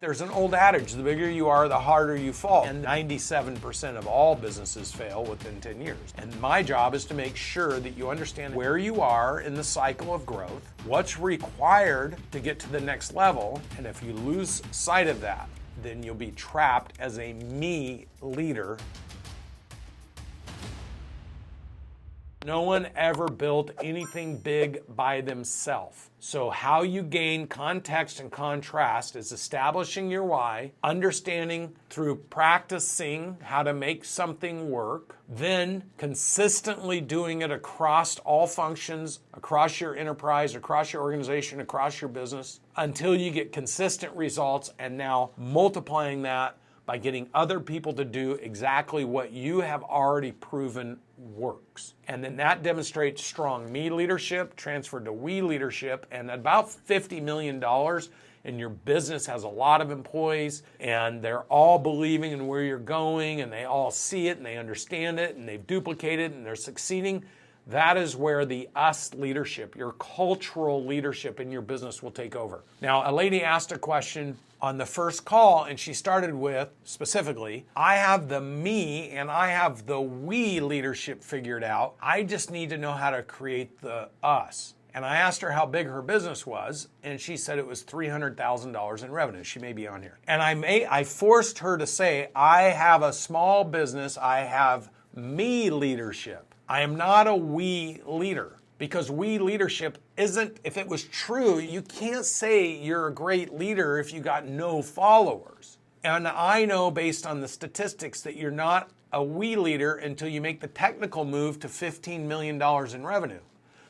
There's an old adage, the bigger you are, the harder you fall. And 97% of all businesses fail within 10 years. And my job is to make sure that you understand where you are in the cycle of growth, what's required to get to the next level. And if you lose sight of that, then you'll be trapped as a me leader. No one ever built anything big by themselves. So how you gain context and contrast is establishing your why, understanding through practicing how to make something work, then consistently doing it across all functions, across your enterprise, across your organization, across your business, until you get consistent results, and now multiplying that by getting other people to do exactly what you have already proven works. And then that demonstrates strong me leadership, transferred to we leadership, and about $50 million, and your business has a lot of employees, and they're all believing in where you're going, and they all see it, and they understand it, and they've duplicated it, and they're succeeding. That is where the us leadership, your cultural leadership in your business will take over. Now, a lady asked a question on the first call, and she started with, specifically, I have the me and I have the we leadership figured out. I just need to know how to create the us. And I asked her how big her business was, and she said it was $300,000 in revenue. She may be on here. And I forced her to say, I have a small business, I have me leadership. I am not a we leader. Because we leadership isn't, if it was true, you can't say you're a great leader if you got no followers. And I know based on the statistics that you're not a we leader until you make the technical move to $15 million in revenue.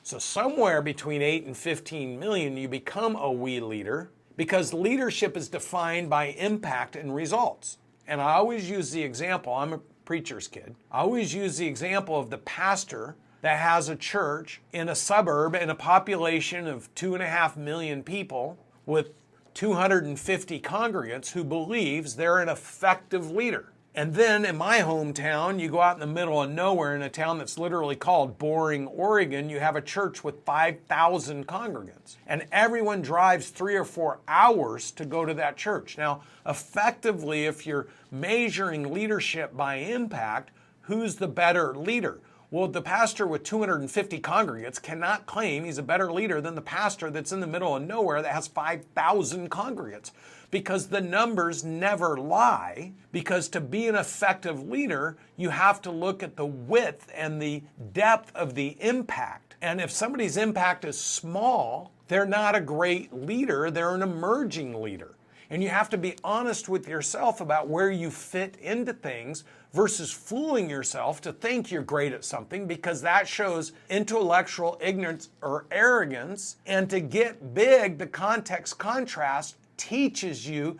So somewhere between 8 and 15 million, you become a we leader, because leadership is defined by impact and results. And I always use the example, I'm a preacher's kid. I always use the example of the pastor that has a church in a suburb in a population of 2.5 million people with 250 congregants who believes they're an effective leader. And then in my hometown, you go out in the middle of nowhere in a town that's literally called Boring, Oregon, you have a church with 5,000 congregants. And everyone drives 3 or 4 hours to go to that church. Now, effectively, if you're measuring leadership by impact, who's the better leader? Well, the pastor with 250 congregants cannot claim he's a better leader than the pastor that's in the middle of nowhere that has 5,000 congregants, because the numbers never lie. Because to be an effective leader, you have to look at the width and the depth of the impact. And if somebody's impact is small, they're not a great leader, they're an emerging leader. And you have to be honest with yourself about where you fit into things versus fooling yourself to think you're great at something, because that shows intellectual ignorance or arrogance. And to get big, the context contrast teaches you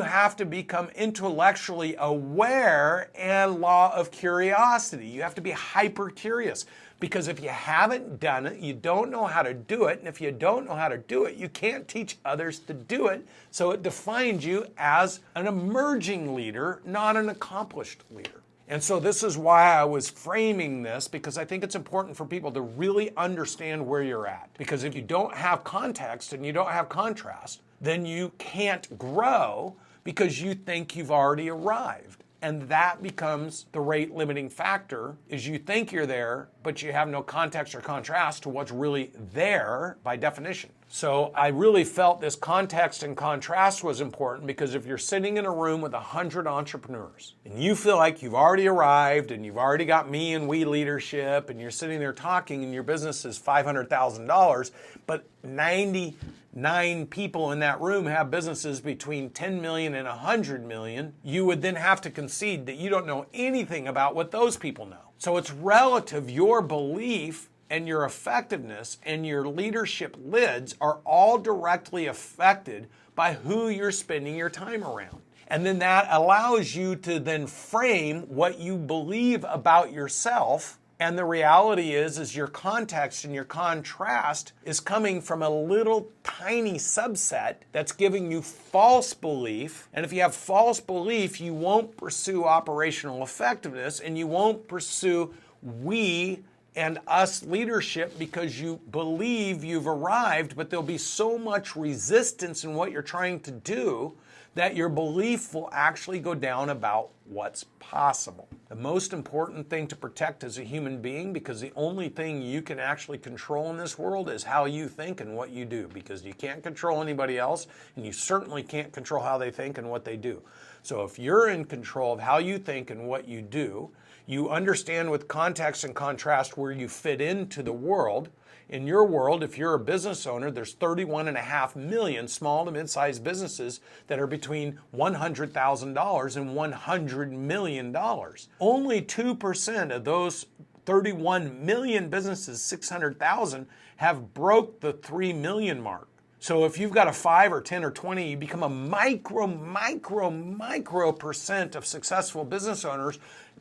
have to become intellectually aware and law of curiosity. You have to be hyper curious. Because if you haven't done it, you don't know how to do it. And if you don't know how to do it, you can't teach others to do it. So it defines you as an emerging leader, not an accomplished leader. And so this is why I was framing this, because I think it's important for people to really understand where you're at. Because if you don't have context and you don't have contrast, then you can't grow because you think you've already arrived. And that becomes the rate limiting factor, is you think you're there, but you have no context or contrast to what's really there by definition. So I really felt this context and contrast was important, because if you're sitting in a room with 100 entrepreneurs and you feel like you've already arrived and you've already got me and we leadership, and you're sitting there talking and your business is $500,000, but 99 people in that room have businesses between 10 million and 100 million, you would then have to concede that you don't know anything about what those people know. So it's relative. Your belief and your effectiveness and your leadership lids are all directly affected by who you're spending your time around. And then that allows you to then frame what you believe about yourself. And the reality is your context and your contrast is coming from a little tiny subset that's giving you false belief. And if you have false belief, you won't pursue operational effectiveness, and you won't pursue we and us leadership, because you believe you've arrived, but there'll be so much resistance in what you're trying to do that your belief will actually go down about what's possible. The most important thing to protect as a human being, because the only thing you can actually control in this world is how you think and what you do, because you can't control anybody else, and you certainly can't control how they think and what they do. So if you're in control of how you think and what you do, you understand with context and contrast where you fit into the world. In your world, if you're a business owner, there's 31.5 million small to mid-sized businesses that are between $100,000 and $100 million. Only 2% of those 31 million businesses, 600,000, have broke the 3 million mark. So if you've got a 5 or 10 or 20, you become a micro percent of successful business owners.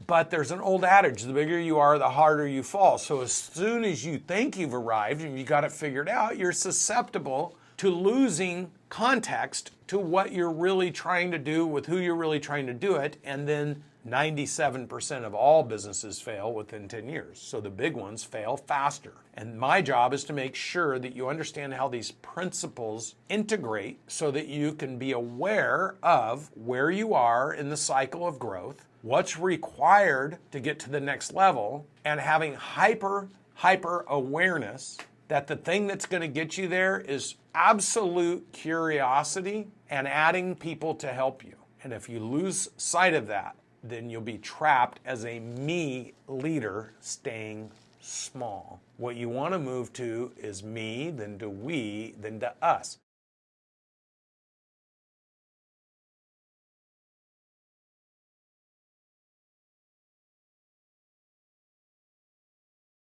But there's an old adage, the bigger you are, the harder you fall. So as soon as you think you've arrived and you got it figured out, you're susceptible to losing context to what you're really trying to do with who you're really trying to do it. And then 97% of all businesses fail within 10 years. So the big ones fail faster. And my job is to make sure that you understand how these principles integrate so that you can be aware of where you are in the cycle of growth, what's required to get to the next level, and having hyper awareness that the thing that's going to get you there is absolute curiosity and adding people to help you. And if you lose sight of that, then you'll be trapped as a me leader staying small. What you want to move to is me, then to we, then to us.